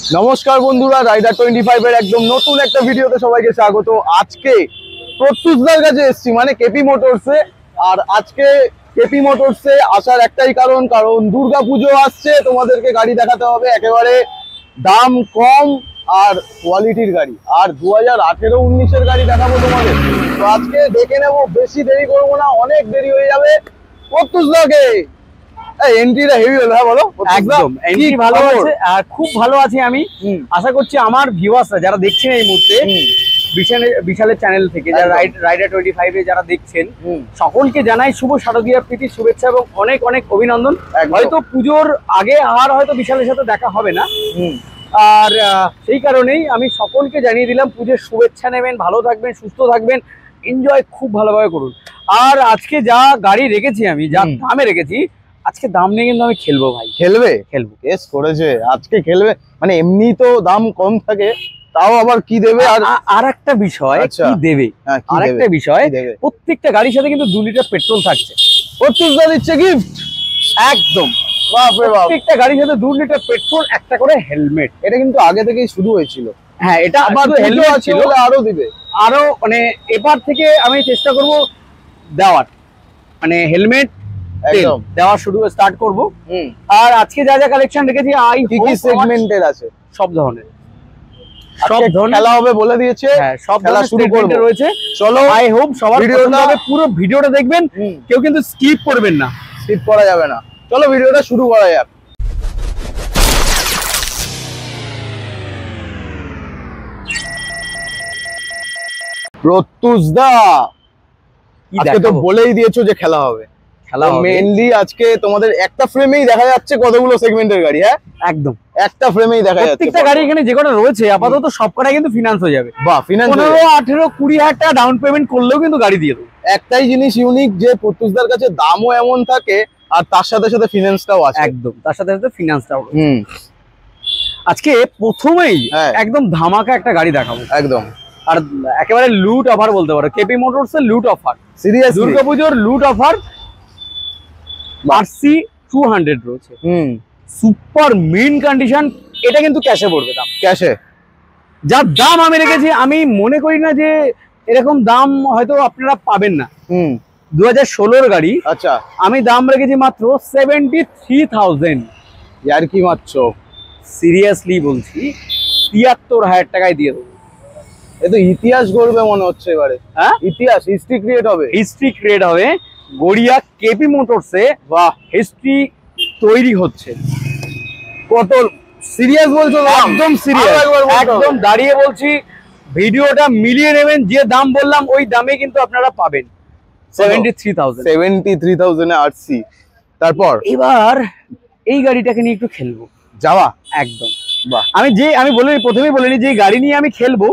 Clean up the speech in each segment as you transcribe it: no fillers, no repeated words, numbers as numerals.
নমস্কার বন্ধুরা, রাইডার 25 এর একদম নতুন একটা ভিডিওতে সবাইকে স্বাগত। আজকে প্রত্যুষদার কাছে এসেছি, মানে কেপি মোটরসে। আর আজকে কেপি মোটরসে আসার একটাই কারণ দুর্গাপুজো আসছে, তোমাদেরকে গাড়ি দেখাতে হবে একেবারে দাম কম আর কোয়ালিটির গাড়ি। আর 2018-19 গাড়ি দেখাবো তোমাদের। তো আজকে দেখে নেবো, বেশি দেরি করবো না, অনেক দেরি হয়ে যাবে। প্রত্যুষদাকে এন্ট্রিটা হেভি হলো, হ্যাঁ বলো। একদম এন্ট্রি ভালো আছে আর খুব ভালো আছি আমি। আশা করছি আমার ভিউয়ার্সরা যারা দেখছেন এই মুহূর্তে বিশালের চ্যানেল থেকে, যারা রাইডার 25 এ যারা দেখছেন, সকলকে জানাই শুভ শারদীয়া প্রীতি শুভেচ্ছা এবং অনেক অনেক অভিনন্দন। হয়তো পুজোর আগে আর হয়তো বিশালের সাথে দেখা হবে না, আর সেই কারণেই আমি সকলকে জানিয়ে দিলাম পুজোর শুভেচ্ছা নেবেন, ভালো থাকবেন, সুস্থ থাকবেন, এনজয় খুব ভালোভাবে করুন। আর আজকে যা গাড়ি রেখেছি আমি, যা দামে রেখেছি, আজকে দাম নিয়ে কিন্তু আমি খেলবো ভাই। খেলবো কেস করেছে আজকে, খেলবে মানে এমনি তো দাম কম থাকে, তাও আবার কি দেবে। আর একটা বিষয় কি দেবে, আর একটা বিষয়, প্রত্যেকটা গাড়ির সাথে কিন্তু 2 লিটার পেট্রোল থাকছে। প্রত্যেকটা দিচ্ছে গিফট, একদম প্রত্যেকটা গাড়ির সাথে 2 লিটার পেট্রোল, একটা করে হেলমেট। এটা কিন্তু আগে থেকেই শুরু হয়েছিল। হ্যাঁ, এটা আবার হেলমেট ছিল, আরো দিবে, আরো মানে এবার থেকে আমি চেষ্টা করব দেওয়ার, মানে হেলমেট দেওয়া স্টার্ট করবো। আর আজকে যা যা কালেকশন রেখেছি, কি কি সেগমেন্টের আছে, সব ধরনের খেলা হবে বলে দিয়েছে। হ্যাঁ, সব খেলা শুরু করতে রয়েছে। চলো, আই হোপ সবার পছন্দ হবে, পুরো ভিডিওটা দেখবেন, কেউ কিন্তু স্কিপ করবেন না, স্কিপ করা যাবে না। চলো ভিডিওটা শুরু করা যাক। প্রত্যুষদা আজকে তো বলেই দিয়েছো যে খেলা হবে। মেইনলি আজকে তোমাদের একটা ফ্রেমেই দেখা যাচ্ছে কতগুলো সেগমেন্টের গাড়ি। হ্যাঁ, একদম একটা ফ্রেমেই দেখা যাচ্ছে। প্রত্যেকটা গাড়ি এখানে যে কটা রয়েছে আপাতত সবকটাই কিন্তু ফিনান্স হয়ে যাবে। বাহ, ফিনান্স 15, 18, 20 হাজার টাকা ডাউন পেমেন্ট করলেও কিন্তু গাড়ি দিয়ে দেবো। একটাই জিনিস ইউনিক, যে প্রত্যুষদার কাছে দামও এমন থাকে আর তার সাথে সাথে ফিনান্সটাও আছে। একদম, তার সাথে সাথে ফিনান্সটাও। আজকে প্রথমেই একদম ধামাকা একটা গাড়ি দেখাবো, একদম, আর একেবারে লুট অফার বলতে পারো। কেপি মোটরস এর লুট অফার, সিরিয়াস দুর্গাপুজোর লুট অফার। RC 200 রয়েছে, সুপার মিন কন্ডিশন। এটা কিন্তু ক্যাশে পড়বে, দাম ক্যাশে। যার দাম আমি রেখেছি, আমি মনে করি না যে এরকম দাম হয়তো আপনারা পাবেন না। 2016 গাড়ি। আচ্ছা, আমি দাম রেখেছি মাত্র 73,000। ইয়ার কি মাত্র, সিরিয়াসলি বলছি, 73,000 টাকায় দিয়ে দেবো। এ তো ইতিহাস গড়বে মনে হচ্ছে এবারে। হ্যাঁ, ইতিহাস, হিস্ট্রি ক্রিয়েট হবে, হিস্ট্রি ক্রিয়েট হবে। গড়িয়া কেপি মোটরসে বাহ, হিস্ট্রি তৈরি হচ্ছে। কত সিরিয়াস বলছো? একদম সিরিয়াস, একদম দাঁড়িয়ে বলছি। ভিডিওটা মিলিয়ে নেবেন, যে দাম বললাম ওই দামে কিন্তু আপনারা পাবেন। 73,000 RC। তারপর এবার এই গাড়িটাকে নিয়ে একটু খেলবো, যাওয়া। একদম বাহ। আমি প্রথমেই বলিনি যে গাড়ি নিয়ে আমি খেলবো,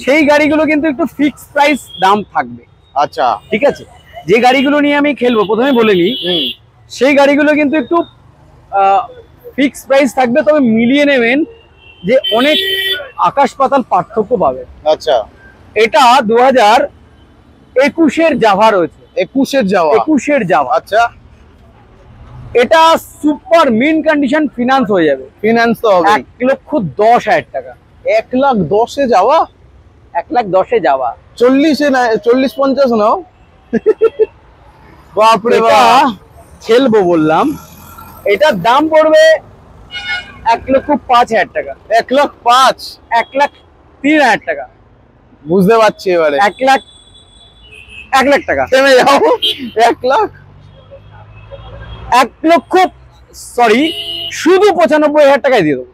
সেই গাড়িগুলো কিন্তু একটু ফিক্সড প্রাইস দাম থাকবে। আচ্ছা, ঠিক আছে। যে গাড়িগুলো নিয়ে আমি খেলবো প্রথমে বলিনি, সেই গাড়িগুলো কিন্তু একটু ফিক্সড প্রাইস থাকবে, তবে মিলিয়ে নেবেন যে অনেক আকাশ পাতাল পার্থক্য পাবে। আচ্ছা, এটা 2021 জাভা রয়েছে। 21 জাভা। আচ্ছা, এটা সুপার মিন কন্ডিশন, ফিনান্স হয়ে যাবে। ফিনান্স তো হবে। 1,10,000 টাকা। 1,10,000 যাওয়া, 1,10,000 যাওয়া। 40 না 40-50 নাও। বাপরে বাপ, খেলবো বললাম। এটার দাম পড়বে 1,05,000 টাকা। 1,05,000, 1,03,000 টাকা। বুঝতে পারছি এবারে। 1 লাখ টাকা থেমে যাও। 1 লক্ষ, সরি, শুধু 95,000 টাকায় দিয়ে দেবো।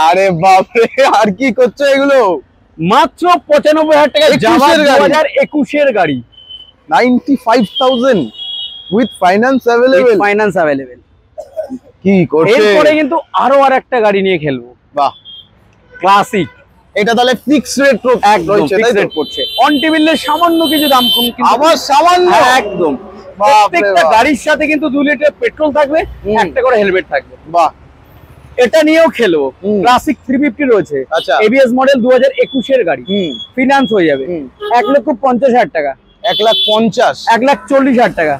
আরে বাপরে, আর কি করছো এগুলো? মাত্র 95,000 টাকায় 2021 গাড়ি। 95,000 উইথ ফাইন্যান্স অ্যাভেলেবল। কি করছে? এরপরে কিন্তু আরো একটা গাড়ি নিয়ে খেলবো। বাহ, ক্লাসিক। এটা তাহলে ফিক্সড রেট করছে। অন টেবিলের সামান্য কিছু দাম কম, আবার সামান্য। একদম, প্রত্যেকটা গাড়ির সাথে কিন্তু 2 লিটার পেট্রোল থাকবে, একটা করে হেলমেট থাকবে। বাহ, এটা নিয়েও খেলবো। ক্লাসিক 350 রয়েছে, এবিএস মডেল, 2021 গাড়ি, ফিনান্স হয়ে যাবে। 1,50,000 টাকা। 1,50,000, 1,40,000 টাকা।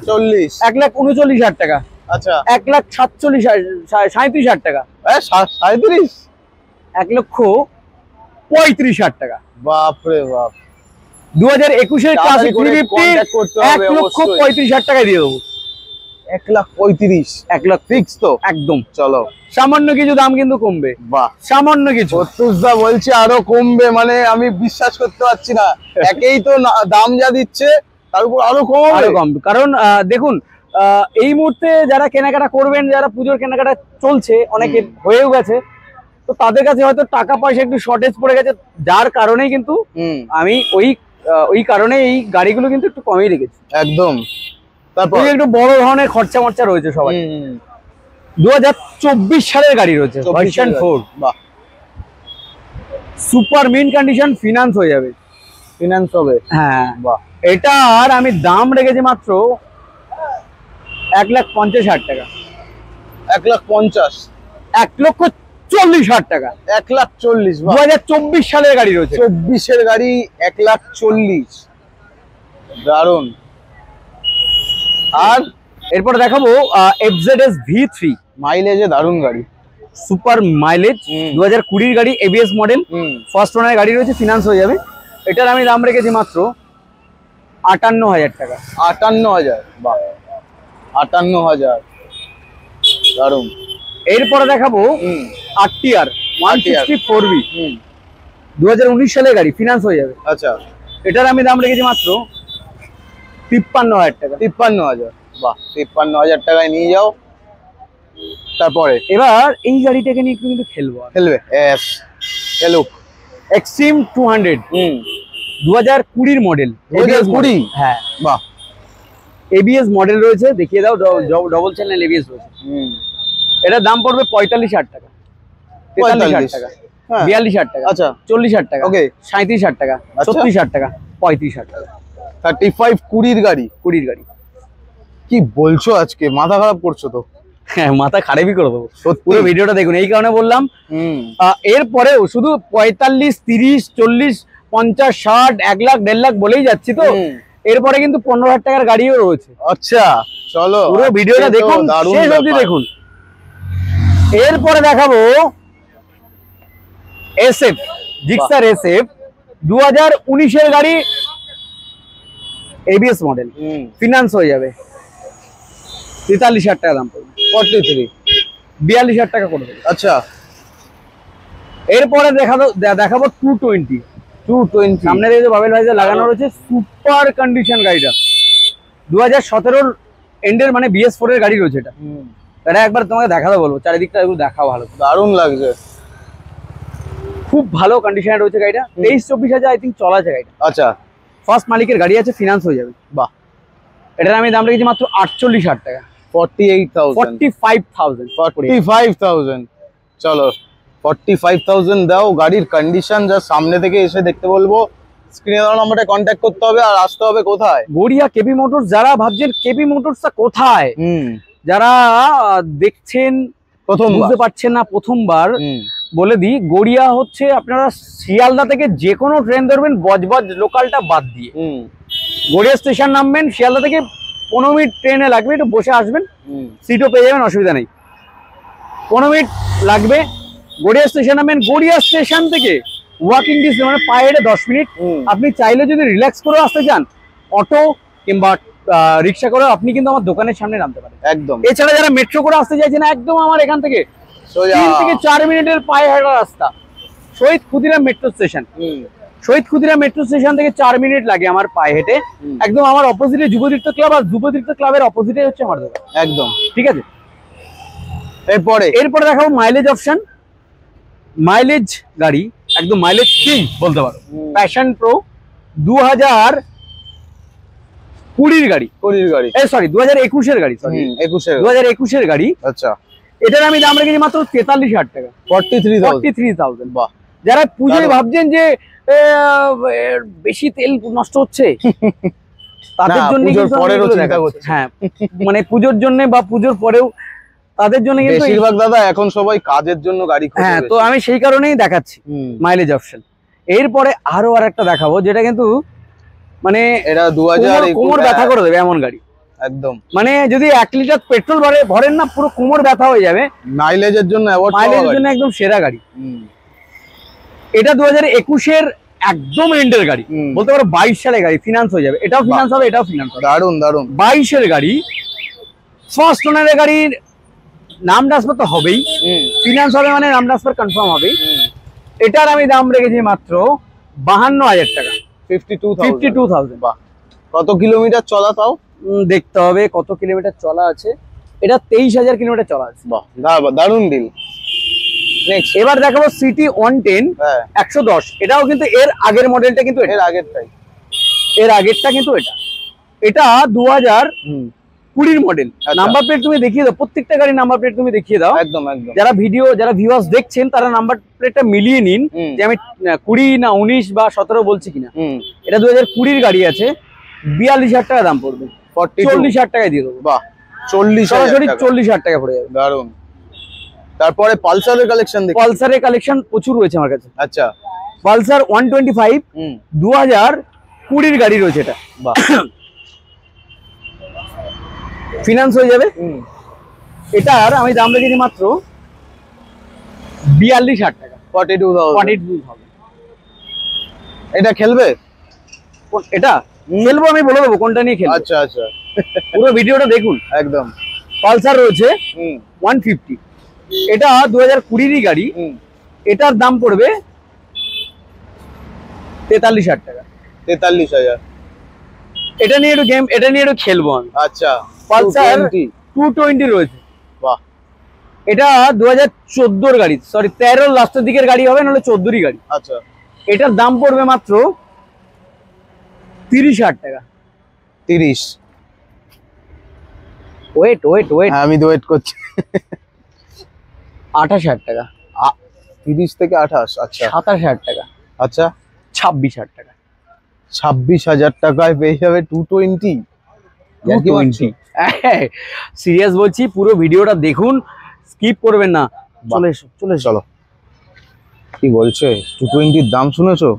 1,39,000 টাকা। আচ্ছা, 1,37,000 টাকা। 37, 1,35,000 টাকা। বাপরে বাপ, 2021-এর ক্লাসিক 350 1,35,000 টাকায় দিয়ে দেবো। 1,35,000, 1 লাখ ফিক্স তো একদম। চলো, সামান্য কিছু দাম কিন্তু কমবে, বাহ সামান্য কিছু। প্রত্যুষদা বলছে আরো কমবে, মানে আমি বিশ্বাস করতে পারছি না। একেই তো দাম যা দিচ্ছে, তার উপর আরো কম, আরো কম। কারণ দেখুন, এই মুহূর্তে যারা কেনাকাটা করবেন, যারা পুজোর কেনাকাটা চলছে, অনেকে হয়েও গেছে, তো তাদের কাছে হয়তো টাকা পয়সা একটু শর্টেজ পড়ে গেছে, যার কারণেই কিন্তু আমি ওই কারণে এই গাড়িগুলো কিন্তু একটু কমই রেখেছি একদম। তারপর একটু বড় ধরনের খরচা মরচা রয়েছে সবাই। 2024 সালের গাড়ি রয়েছে, ভার্সন 4, বাহ, সুপার মিন্ট কন্ডিশন, ফিনান্স হয়ে যাবে। ফিনান্স হবে, হ্যাঁ বাহ। এটার আমি দাম রেখেছি মাত্র 1,50,000 টাকা। 1,50,000, 1,40,000 টাকা। 1,40,000, 2024 সালের গাড়ি রয়েছে, 24-এর গাড়ি 1,40,000, দারুন। আর এরপর দেখাবো FZS V3, মাইলেজে দারুন গাড়ি, সুপার মাইলেজ, 2020-এর গাড়ি, ABS মডেল, ফার্স্ট ওনার গাড়ি রয়েছে, ফিনান্স হয়ে যাবে। এটার আমি দাম রেখেছি মাত্র 58,000 টাকা। 58,000, বাহ, 58,000, দারুন। এরপরে দেখাবো RTR 164B, 2019 সালের গাড়ি, ফিনান্স হয়ে যাবে। আচ্ছা, এটার আমি দাম রেখেছি মাত্র 53,000 টাকা। 53,000, বাহ, 53,000 টাকায় নিয়ে যাও। তারপরে এবার এই গাড়িটাকে নিয়ে একটু কিন্তু খেলবো, খেলবে, খেলুক। এক্সট্রিম 200, 2020-এর মডেল, 2020, হ্যাঁ বাহ, ABS মডেল রয়েছে, দেখিয়ে দাও, ডবল চ্যানেল ABS রয়েছে। এটার দাম পড়বে 45,000 টাকা, 43,000 টাকা, 42,000 টাকা, আচ্ছা, 40,000 টাকা, ওকে, 37,000 টাকা, 36,000 টাকা, 35,000 টাকা। 35 20-র গাড়ি, 20-র গাড়ি। কি বলছো, আজকে মাথা খারাপ করছো তো? হ্যাঁ, মাথা খারাপই করে দেবো, পুরো ভিডিওটা দেখুন। এই কারণে বললাম, এরপরেও শুধু 45, 30, 40, 50, 60, 1 লাখ 1.5 লাখ বলেই যাচ্ছি তো। এরপরে কিন্তু 15,000 টাকার গাড়িও রয়েছে। আচ্ছা, চলো পুরো ভিডিওটা দেখুন, শেষ অবধি দেখুন। এরপরে দেখাবো SF, জিক্সার SF, 2019-এর গাড়ি, ABS মডেল, ফিনান্স হয়ে যাবে। 43,000 টাকা দাম পড়বে। 43, 42,000 টাকা করে দেবে। আচ্ছা। এরপরে দেখাবো 220, সামনে দেখে বাবেল ভাইজে লাগানো রয়েছে, সুপার কন্ডিশন গাড়িটা, 2017-র এন্ডের, মানে BS4 এর গাড়ি রয়েছে এটা। এটা একবার তোমাকে দেখাতে বলবো, চারিদিকটা একটু দেখাও, ভালো, দারুণ লাগছে, খুব ভালো কন্ডিশনে রয়েছে গাড়িটা। 23-24 হাজার আই থিঙ্ক চলা আছে গাড়িটা। আচ্ছা, ফার্স্ট মালিকের গাড়ি আছে, ফিনান্স হয়ে যাবে। বাহ, এটার আমি দাম রেখেছি মাত্র 48,000 টাকা, 45,000, 45,000। চলো, 45,000 দাও। গাড়ির কন্ডিশন যা সামনে থেকে এসে দেখতে বলবো, স্ক্রিনে দেওয়া নম্বরে কন্ট্যাক্ট করতে হবে। আর আসতে হবে কোথায়? Garia KP motors. যারা ভাবছেন কেপি মোটরসটা কোথায়, যারা দেখছেন বুঝতে পারছেন না, প্রথমবার বলে দিই, গড়িয়া হচ্ছে আপনারা শিয়ালদা থেকে যে কোনো ট্রেন ধরবেন, বজবজ লোকালটা বাদ দিয়ে গড়িয়া স্টেশন নামবেন। শিয়ালদা থেকে 15 মিনিট ট্রেনে লাগবে, একটু বসে আসবেন, সিটও পেয়ে যাবেন, অসুবিধা নেই। 15 মিনিট লাগবে, গড়িয়া স্টেশন নামবেন। গড়িয়া স্টেশন থেকে ওয়াকিং ডিস্টেন্স, মানে পায়ে হেঁটে 10 মিনিট। আপনি চাইলে যদি রিল্যাক্স করে আসতে চান, অটো কিংবা রিক্সা করে আপনি কিন্তু আমার দোকানের সামনে নামতে পারেন একদম। এছাড়া যারা মেট্রো করে আসতে চাইছেন, একদম আমার এখান থেকে 3 থেকে 4 মিনিটের পায়ে হাঁটা রাস্তা, শহীদ ক্ষুদিরাম মেট্রো স্টেশন। শহীদ ক্ষুদিরাম মেট্রো স্টেশন থেকে 4 মিনিট লাগে আমার পায়ে হেঁটে। একদম আমার অপোজিটে যুবতীর্থ ক্লাব, আর যুবতীর্থ ক্লাবের অপোজিটে হচ্ছে আমার দোকান। একদম, ঠিক আছে। এরপরে দেখাবো মাইলেজ অপশন, মাইলেজ গাড়ি, একদম মাইলেজ কিং বলতে পারো, প্যাশন প্রো 2020-র গাড়ি, 2021-এর গাড়ি, 2021-এর গাড়ি। আচ্ছা, এটার আমি দাম রেখেছি মাত্র 43,000 টাকা, 43,000। বাহ। যারা পুজোয় ভাবছেন যে বেশি তেল নষ্ট হচ্ছে, তাদের জন্য হ্যাঁ, মানে পুজোর জন্য বা পুজোর পরেও তাদের জন্য কিন্তু বেশিরভাগ দাদা এখন সবাই কাজের জন্য গাড়ি খোঁজে। হ্যাঁ, তো আমি সেই কারণেই দেখাচ্ছি মাইলেজ অপশন। এরপরে আরো আরেকটা দেখাবো, যেটা কিন্তু মানে এটা 2000 কোমর ব্যথা করে দেবে এমন গাড়ি, একদম। মানে যদি 1 লিটার পেট্রোল ভরেন না, পুরো কোমর ব্যথা হয়ে যাবে। মাইলেজের জন্য একদম সেরা গাড়ি। এটা 2021-এর একদম এন্ডের গাড়ি, বলতে পারো 22 সালের গাড়ি, ফিনান্স হয়ে যাবে, এটাও ফিনান্স হবে, এটাও ফিনান্স হবে। দারুন দারুন। 22-এর গাড়ি, ফার্স্ট ওনারের গাড়ির নাম ট্রান্সফার তো হবেই, ফিনান্স হবে মানে নাম ট্রান্সফার কনফার্ম হবেই। এটার আমি দাম রেখেছি মাত্র 52,000 টাকা, 52,000। বাহ, কত কিলোমিটার চলা তাও দেখতে হবে কত কিলোমিটার চলা আছে। এটা 23,000 কিলোমিটার চলা আছে। বাহ, দারুন ডিল। নেক্সট এবার দেখাবো সিটি 110 হ্যাঁ 110। এটাও কিন্তু এর আগের মডেলটা, কিন্তু এর আগেরটাই, এর আগেরটা কিন্তু এটা 2020 মডেল। নাম্বার প্লেট তুমি দেখিয়ে দাও, প্রত্যেকটা গাড়ির নাম্বার প্লেট তুমি দেখিয়ে দাও। একদম একদম। যারা ভিউয়ার্স দেখছেন তারা নাম্বার প্লেটটা মিলিয়ে নিন যে আমি 20 না 19 বা 17 বলছি কিনা। এটা 2020 গাড়ি আছে, 42,000 টাকা দাম পড়বে, 40,000 টাকায় দিয়ে দেবো। বাহ, 40,000 টাকা পড়ে যাবে। দারুন। তারপরে পালসারের কালেকশন দেখি। পালসারের কালেকশন প্রচুর রয়েছে আমার কাছে। আচ্ছা, পালসার 125 2020 গাড়ি রয়েছে। এটা বাহ, ফিনান্স হয়ে যাবে। এটার আমি দাম রেখেছি মাত্র 42,000 টাকা, 42,000। এটা খেলবে? এটা খেলবো, আমি বলে দেবো কোনটা নিয়ে খেলবো। আচ্ছা আচ্ছা, পুরো ভিডিওটা দেখুন। একদম। পালসার রয়েছে 150, এটা 2020 গাড়ি। এটার দাম পড়বে 43,000 টাকা, 43,000। এটা নিয়ে একটু খেলবো আমি। আচ্ছা, পালসার 220 রয়েছে। বাহ, এটা 2014 গাড়ি, সরি 13 লাস্টের দিকের গাড়ি হবে, নাহলে 14 গাড়ি। আচ্ছা, এটার দাম পড়বে মাত্র 30,000 টাকা। 30। ওয়েট আমি তো ওয়েট করছি। 28,000 টাকা, 30 থেকে 28। আচ্ছা 27,000 টাকা, আচ্ছা, 26,000 টাকা, 26,000 টাকায় পেয়ে যাবে 220। 220। সিরিয়াস বলছি, পুরো ভিডিওটা দেখুন, স্কিপ করবেন না। চলো। কি বলছে, 220 দাম শুনেছো?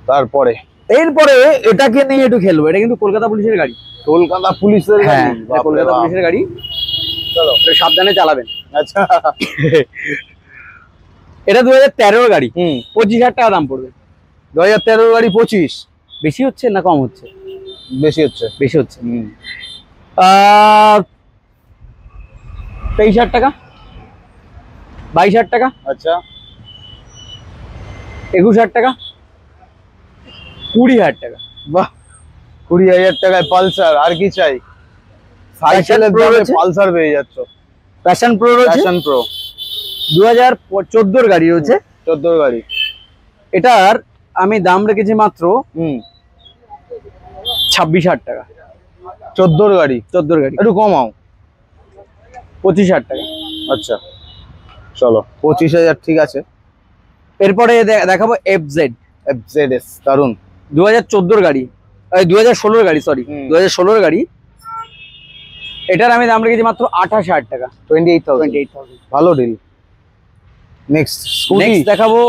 তারপরে এরপরে এটাকে নিয়ে একটু খেলবো। এটা কিন্তু কলকাতা পুলিশের গাড়ি। কলকাতা পুলিশের গাড়ি? হ্যাঁ, কলকাতা পুলিশের গাড়ি। চলো, এটা সাবধানে চালাবেন। আচ্ছা। এটা 2013 গাড়ি, 25,000 টাকা দাম পড়বে। 2013 গাড়ি 25? বেশি হচ্ছে না কম হচ্ছে? বেশি হচ্ছে। 23,000 টাকা, 22,000 টাকা, আচ্ছা, 21,000 টাকা, 20,000 টাকা। বাহ, 20,000 টাকায় পালসার। আর কি চাই? সাইকেলের দামে পালসার পেয়ে যাচ্ছ। প্যাশন প্রো রয়েছে, প্যাশন প্রো 2014 গাড়ি রয়েছে। 14 গাড়ি। এটার আমি দাম রেখেছি মাত্র 26,000 টাকা। 14 গাড়ি? 14 গাড়ি একটু কমাও। 25,000 টাকা। আচ্ছা, চলো 25,000 ঠিক আছে। এরপরে দেখাবো FZS। দারুন। 2014 গাড়ি, 2016 গাড়ি, সরি 2016 গাড়ি। এটার আমি দাম রেখেছি মাত্র 28,000 টাকা, 28,000। ভালো ডিল। নেক্সট দেখাবো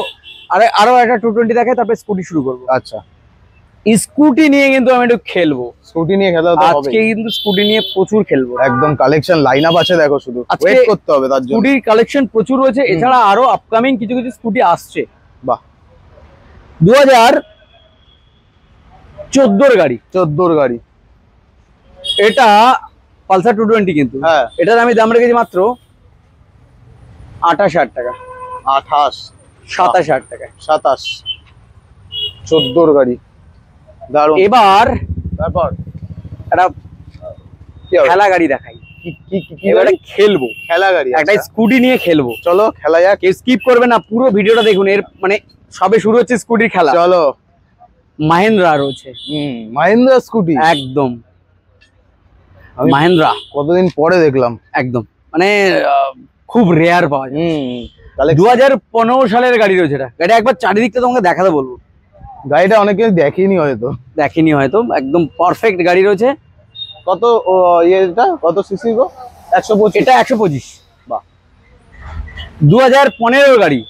আরো একটা 220 দেখাই, তারপরে স্কুটি শুরু করবো। আচ্ছা, স্কুটি নিয়ে কিন্তু আমি একটু খেলবো। স্কুটি নিয়ে খেলা তো হবে আজকে, কিন্তু স্কুটি নিয়ে প্রচুর খেলবো। একদম কালেকশন লাইন আপ আছে, দেখো শুধু ওয়েট করতে হবে তার জন্য। স্কুটির কালেকশন প্রচুর রয়েছে, এছাড়া আরো আপকামিং কিছু স্কুটি আসছে। বাহ, 2014 গাড়ি, 14 গাড়ি। এটা পালসার 220 কিন্তু। হ্যাঁ, এটার আমি দাম রেখেছি মাত্র 28,000 টাকা, 27,000 টাকা, 27। 14 গাড়ি, দারুন। এবার তারপর একটা খেলা গাড়ি দেখাই। এবারে খেলবো খেলা গাড়ি, একটা স্কুটি নিয়ে খেলবো। চলো খেলা যাক। কেউ স্কিপ করবে না, পুরো ভিডিওটা দেখুন। এর মানে সবে শুরু হচ্ছে স্কুটির খেলা। চলো। মাহিন্দ্রা রয়েছে, মাহিন্দ্রা স্কুটি, একদম মাহিন্দ্রা। কতদিন পরে দেখলাম, একদম মানে খুব রেয়ার পাওয়া যায়। 2015 সালের গাড়ি রয়েছে। এটা গাড়ি একবার চারিদিকটা তোমাকে দেখাতে বলবো। গাড়িটা অনেকে দেখেনি হয়তো, একদম পারফেক্ট গাড়ি রয়েছে। কত এটা কত সিসি গো? 125। এটা 125। বাহ, 2015 গাড়ি,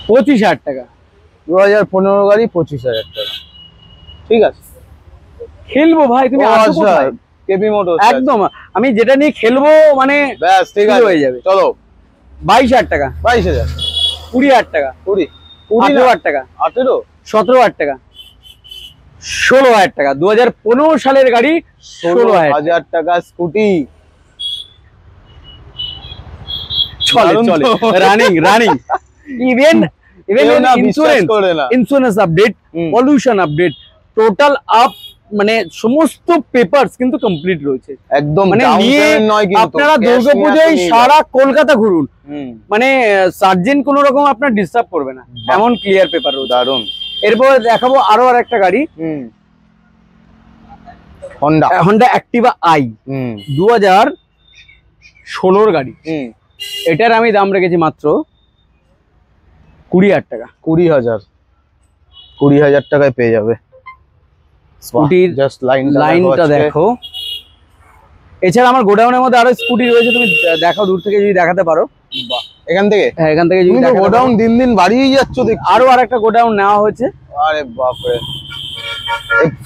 25,000 টাকা। 2015 গাড়ি, 25,000 টাকা। ঠিক আছে, খেলবো ভাই, তুমি আসো কোথায়? KP motors. একদম, আমি যেটা নিয়ে খেলবো মানে ব্যাস ঠিক আছে, হয়ে যাবে। চলো। 22,000 টাকা, 22,000। 20,000 টাকা, 18,000 টাকা, 17,000 টাকা, 16,000 টাকা, 2015 সালের গাড়ি, 16,000 টাকা স্কুটি। চলে চলে, running running. Even insurance update, pollution update, total up, মানে সমস্ত পেপারস কিন্তু কমপ্লিট রয়েছে একদম। মানে নিয়ে আপনারা দুর্গাপূজায় সারা কলকাতা ঘুরুন, মানে সার্জেন্ট কোন রকম আপনার ডিস্টার্ব করবে না, এমন ক্লিয়ার পেপার রয়েছে। দারুন। এরপর দেখাবো আরো আরেকটা গাড়ি, হন্ডা অ্যাক্টিভা আই, 2016 গাড়ি। এটার আমি দাম রেখেছি মাত্র 20,000 টাকা। 20,000 টাকায় পেয়ে যাবে। স্কুটির জাস্ট লাইনটা দেখো। এছাড়া আমার গোডাউনের মধ্যে আরো স্কুটি রয়েছে, তুমি দেখো দূর থেকে যদি দেখাতে পারো। এখান থেকে? হ্যাঁ, এখান থেকে। যদি গোডাউন দিন দিন বাড়িয়েই যাচ্ছ, আরো আরেকটা গোডাউন নেওয়া হয়েছে। আরে বাপরে,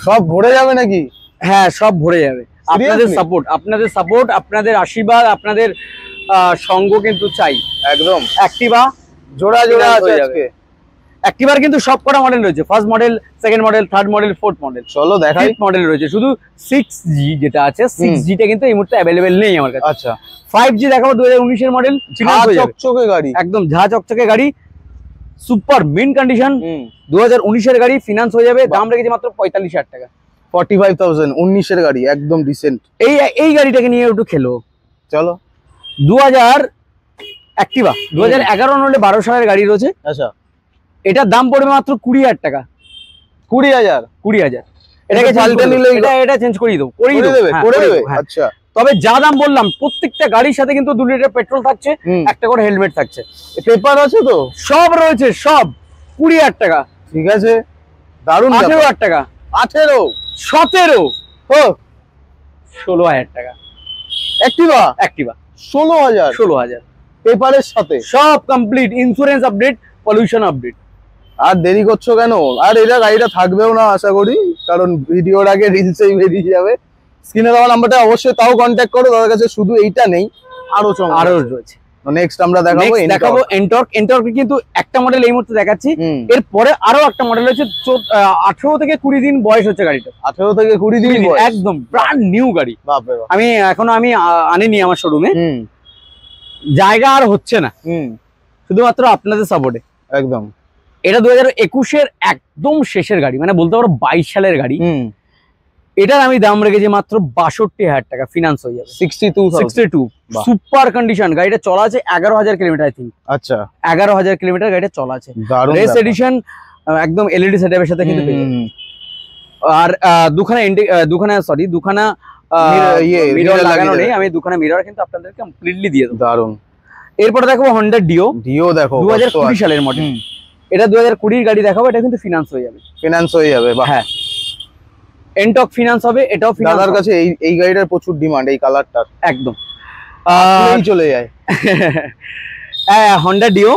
সব ভরে যাবে নাকি? হ্যাঁ, সব ভরে যাবে। আপনাদের সাপোর্ট, আপনাদের আশীর্বাদ, আপনাদের সঙ্গ কিন্তু চাই। একদম। অ্যাক্টিভা জোড়া জোড়া আছে আজকে। অ্যাক্টিভার কিন্তু সব কটা মডেল রয়েছে, first model, second model, third model, fourth model. চলো দেখাই। মডেল রয়েছে, শুধু 6G যেটা আছে, 6G টা কিন্তু এই মুহূর্তে অ্যাভেলেবেল নেই আমার কাছে। আচ্ছা, 5G দেখাবো, 2019 এর মডেল, চকচকে গাড়ি, একদম ঝা চকচকে গাড়ি, সুপার মিন কন্ডিশন, 2019 এর গাড়ি, ফিনান্স হয়ে যাবে। দাম রেখেছে মাত্র 45,000 টাকা। 45,000, 19 এর গাড়ি, একদম ডিসেন্ট। এই গাড়িটাকে নিয়ে একটু খেলো। চলো। 2000 অ্যাক্টিভা, 2011 নলে 12 সালের গাড়ি রয়েছে। আচ্ছা, এটার দাম পড়বে মাত্র 20,000 টাকা। 20,000। এটাকে পাল্টে নিলে এটা চেঞ্জ করিয়ে দেবো, করে দেবে। আচ্ছা, তবে যা দাম বললাম, প্রত্যেকটা গাড়ির সাথে কিন্তু 2 লিটার পেট্রোল থাকছে, একটা করে হেলমেট থাকছে, পেপার আছে তো, সব রয়েছে, সব 20,000 টাকা। ঠিক আছে, দারুন। 18,000 টাকা, 18, 17, 16,000 টাকা। অ্যাক্টিভা 16,000 পেপারের সাথে, সব complete, insurance update, pollution update. আর দেরি করছো কেন? আর এটা গাড়িটা থাকবেও না আশা করি, কারণ ভিডিওর আগে রিলসেই বেরিয়ে যাবে। স্ক্রিনে দেওয়া নাম্বারটা অবশ্যই তাও কন্ট্যাক্ট করো, তাদের কাছে শুধু এইটা নেই, আরো রয়েছে। নেক্সট আমরা দেখাবো এন্টর্ক, কিন্তু একটা মডেল এই মুহূর্তে দেখাচ্ছি। এরপরে আরো একটা মডেল হচ্ছে, 18 থেকে 20 দিন বয়স হচ্ছে গাড়িটা। 18 থেকে 20 দিন, একদম ব্র্যান্ড নিউ গাড়ি। আমি আনিনি আমার শোরুমে, জায়গা আর হচ্ছে না, শুধুমাত্র আপনাদের সাপোর্টে। একদম। এটা 2021 এর একদম শেষের গাড়ি, মানে বলতে পারো 22 সালের গাড়ি। এটার আমি দাম রেখেছি মাত্র 62,000 টাকা, ফিনান্স হয়ে যাবে। 62 সুপার কন্ডিশন। গাড়িটা চলা আছে 11,000 কিলোমিটার, আই থিঙ্ক। আচ্ছা, 11,000 কিলোমিটার গাড়িটা চলা আছে। রেস এডিশন, একদম এলইডি সেটআপের সাথে কিন্তু পেয়ে যাবে। আর দুখানা মিরর লাগানো নেই, আমি দুখানা মিরর কিন্তু আপনাদেরকে কমপ্লিটলি দিয়ে দেবো। দারুন। এরপরে দেখো হন্ডা ডিও দেখো, 2020 সালের মডেল। এটা 2020 গাড়ি দেখাবো, এটা কিন্তু ফিনান্স হয়ে যাবে। হ্যাঁ, এন্টক ফিনান্স হবে, এটাও ফিনান্স। দাদার কাছে এই গাড়িটার প্রচুর ডিমান্ড, এই কালারটার একদম চলে যায়। হ্যাঁ, হন্ডা ডিও,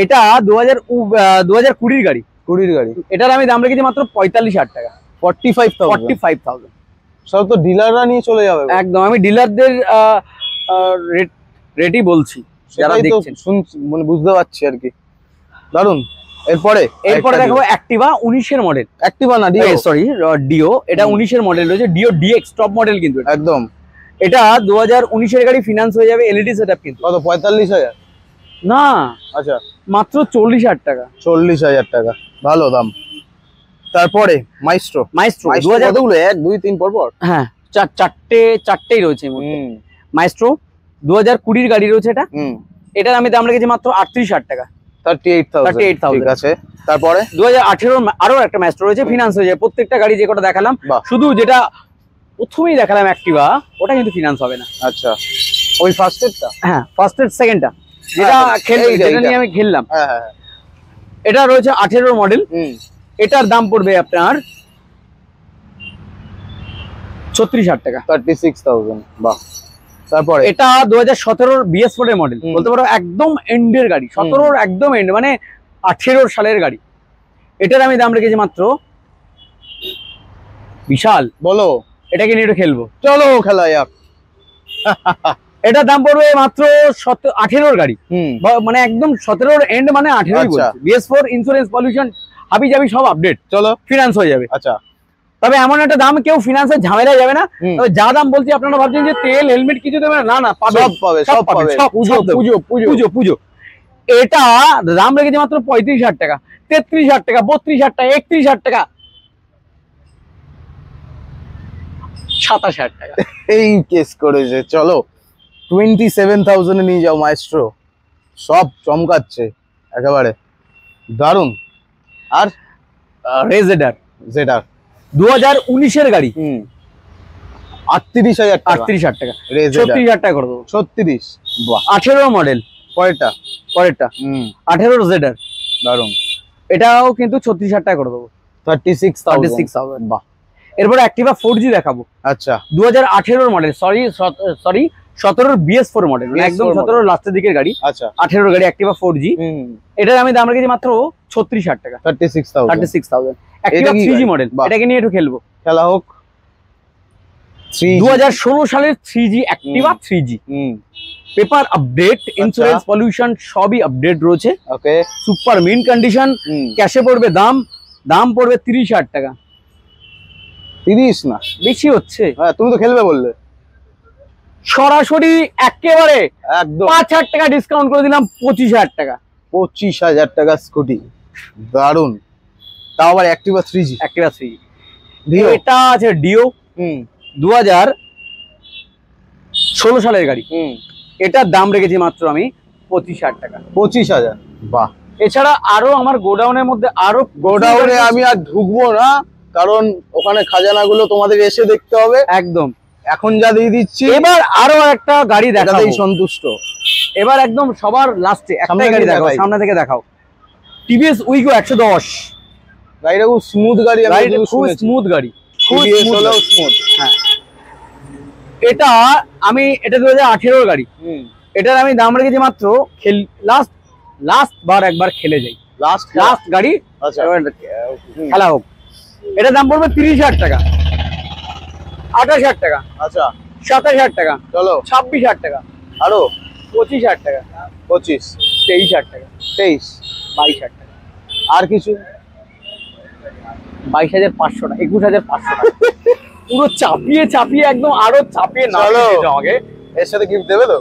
এটা 2020 গাড়ি। এটার আমি দাম রেখেছি মাত্র 45,000 টাকা। 45,000। সব তো ডিলাররা নিয়ে চলে যাবে। একদম, আমি ডিলারদের রেটই বলছি, যারা দেখছেন মানে বুঝতে পারছি আর কি। দারুন। এরপরে দেখো অ্যাক্টিভা 19 এর মডেল। অ্যাক্টিভা না, ডিও। এটা 19 এর মডেল রয়েছে, ডিও ডিএক্স টপ মডেল কিন্তু একদম। এটা 2019 এর গাড়ি, ফিনান্স হয়ে যাবে, এলইডি সেটআপ কিন্তু। কত? 45,000 না, আচ্ছা, মাত্র 40,000 টাকা। 40,000 টাকা, ভালো দাম। তারপরে মাইস্ট্রো 2000 1 2 3 পর পর, হ্যাঁ, চারটেই রয়েছে। মাইস্ট্রো 2020 গাড়ি রয়েছে এটা। এটার আমি দাম রেখেছি মাত্র 38,000 টাকা। 38,000। ঠিক আছে। তারপরে 2018 আরো একটা মাইস্ট্রো রয়েছে, ফিনান্স হয়ে যায়। প্রত্যেকটা গাড়ি যে কটা দেখালাম, শুধু যেটা প্রথমেই দেখালাম অ্যাক্টিভা, ওটা কিন্তু ফিনান্স হবে না। আচ্ছা, ওই ফার্স্ট এডটা? হ্যাঁ, ফার্স্ট এড, সেকেন্ডটা যেটা নিয়ে আমি খেললাম। হ্যাঁ, এটা রয়েছে 18 মডেল। এটার দাম পড়বে আপনার 36,000 টাকা। 36,000। বাহ। তারপরে এটা 2017 BS4 এর মডেল, বলতে পারো একদম এন্ডের গাড়ি। 17 একদম এন্ড, মানে 18 সালের গাড়ি। এটার আমি দাম রেখেছি মাত্র, বিশাল। বলো, এটাকে নিয়ে একটু খেলবো, চলো খেলা যাক। এটা দাম পড়বে মাত্র 18 গাড়ি, মানে একদম 17 এন্ড মানে 18 বলছি। BS4 ইন্স্যুরেন্স পলিউশন হাবি যাবি সব আপডেট, চলো ফিনান্স হয়ে যাবে। আচ্ছা, তবে এমন একটা দাম কেউ ফিনান্সের ঝামেলা যাবে না। তবে যা দাম বলছি আপনারা ভাবছেন যে তেল হেলমেট কিছু দেবে না, না পাবে, সব পাবে, সব পাবে, পুজো পুজো পুজো। এটা দাম রেখেছে মাত্র 35,000 টাকা, 33,000 টাকা, 32,000 টাকা, 31,000 টাকা, 27,000 টাকা। এই কেস করেছে। চলো 27,000 এ নিয়ে যাও মাইস্ট্রো, সব চমকাচ্ছে একেবারে দারুন। আর রেজেডার যেটা 2019 এর গাড়ি, 38,000 টাকা, 38,000 টাকা, রেজেডার 36,000 টাকা করে দেবো। 36, বাহ 18 মডেল, পরেরটা, পরেরটা 18 রেজেডার, দারুন, এটাও কিন্তু 36,000 টাকা করে দেবো। 36,000, বাহ। এরপরে অ্যাক্টিভা 4G দেখাবো, আচ্ছা 2018 মডেল, সরি 17 BS4 মডেল, একদম 17 লাস্টের দিকের গাড়ি, আচ্ছা 18 গাড়ি অ্যাক্টিভা 4G। এটার আমি দাম রেখেছি মাত্র 36,000 টাকা, 36,000। অ্যাক্টিভা 3G মডেল, এটাকে নিয়ে একটু খেলবো। খেলা হোক। 2016 সালের 3G Activa 3G, paper update, insurance pollution সবই আপডেট রয়েছে। ওকে, সুপার মিন কন্ডিশন, ক্যাশে পড়বে দাম পড়বে 30,000 টাকা। 30 না, বেশি হচ্ছে। হ্যাঁ তুমি তো খেলবে বললে, সরাসরি একেবারে একদম 5,000 টাকা ডিসকাউন্ট করে দিলাম, 25,000 টাকা। 25,000 টাকা স্কুটি, দারুন। তাও আবার Activa 3G, Activa 3G। Deo, এটা আছে ডিও, 2016 সালের গাড়ি। এটার দাম রেখেছি মাত্র আমি 25,000 টাকা। 25,000, বাহ। এছাড়া আরো আমার গোডাউনের মধ্যে আরো গোডাউনে আমি আর ঢুকবো না, কারণ ওখানে খাজানাগুলো তোমাদের এসে দেখতে হবে। একদম, এখন যা দিয়ে দিচ্ছি, এবার আরো একটা গাড়ি দেখাবো, সন্তুষ্ট। এবার একদম সবার লাস্টে একটাই গাড়ি দেখাও, সামনে থেকে দেখাও। টিভিএস উইগো 110, গাড়িটা খুব স্মুথ গাড়ি, খুব স্মুথ গাড়ি, স্মুথ। হ্যাঁ, এটা 2018 গাড়ি। এটার আমি দাম রেখেছি মাত্র লাস্ট বার একবার খেলে যাই, লাস্ট গাড়ি, আচ্ছা খেলা হোক। এটার দাম পড়বে 30,000 টাকা, 28,000 টাকা, আচ্ছা 27,000 টাকা, চলো 26,000 টাকা, আরো 25,000 টাকা, 25, 23,000 টাকা, 23, 22,000 টাকা, আর কিছু 22,500 টাকা, 21,500 টাকা। পুরো চাপিয়ে একদম আরো চাপিয়ে না আমাকে। এর সাথে গিফট দেবে তো?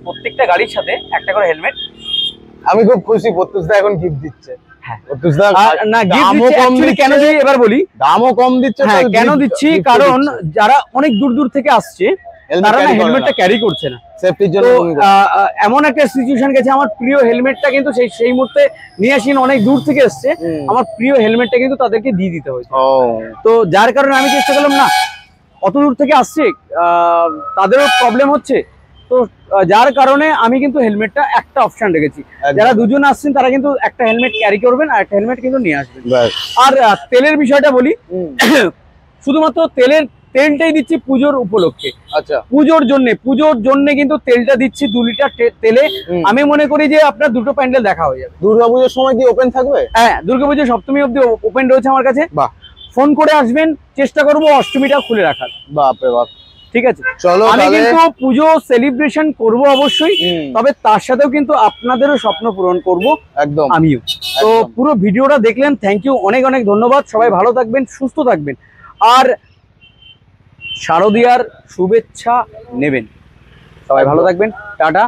প্রত্যেকটা গাড়ির সাথে একটা করে হেলমেট। আমি খুব খুশি, প্রত্যুষদা এখন গিফট দিচ্ছে। হ্যাঁ, প্রত্যুষদা না গিফট দিচ্ছে কেন দিই এবার বলি। দামও কম দিচ্ছে। হ্যাঁ, কেন দিচ্ছি, কারণ যারা অনেক দূর দূর থেকে আসছে তারা না হেলমেটটা ক্যারি করছে না সেফটির জন্য। এমন একটা সিচুয়েশন গেছে, আমার প্রিয় হেলমেটটা কিন্তু সেই মুহূর্তে নিয়ে আসেন, অনেক দূর থেকে এসছে, আমার প্রিয় হেলমেটটা কিন্তু তাদেরকে দিয়ে দিতে হয়েছে। তো যার কারণে আমি চেষ্টা করলাম, না অত দূর থেকে আসছে তাদেরও প্রবলেম হচ্ছে, তো যার কারণে আমি কিন্তু হেলমেটটা একটা অপশন রেখেছি। যারা দুজন আসছেন তারা কিন্তু একটা হেলমেট ক্যারি করবেন আর একটা হেলমেট কিন্তু নিয়ে আসবেন। আর তেলের বিষয়টা বলি, শুধুমাত্র তেলটাই দিচ্ছি পুজোর উপলক্ষে। আচ্ছা, পুজোর জন্য কিন্তু তেলটা দিচ্ছি 2 লিটার তেলে। আমি মনে করি যে আপনার দুটো প্যান্ডেল দেখা হয়ে যাবে। দুর্গাপুজোর সময় কি ওপেন থাকবে? হ্যাঁ, দুর্গাপুজো সপ্তমী অবধি ওপেন রয়েছে আমার কাছে। বাহ, ফোন করে আসবেন, চেষ্টা করবো অষ্টমীটা খুলে রাখার। বাপরে বাপ, ঠিক আছে, চলো। আমি কিন্তু পুজো সেলিব্রেশন করব অবশ্যই, তবে তার সাথেও কিন্তু আপনাদেরও স্বপ্ন পূরণ করব একদম আমিও। তো পুরো ভিডিওটা দেখলেন, থ্যাংক ইউ, অনেক অনেক ধন্যবাদ। সবাই ভালো থাকবেন, সুস্থ থাকবেন, আর শারদিয়ার শুভেচ্ছা নেবেন। সবাই ভালো থাকবেন, টাটা।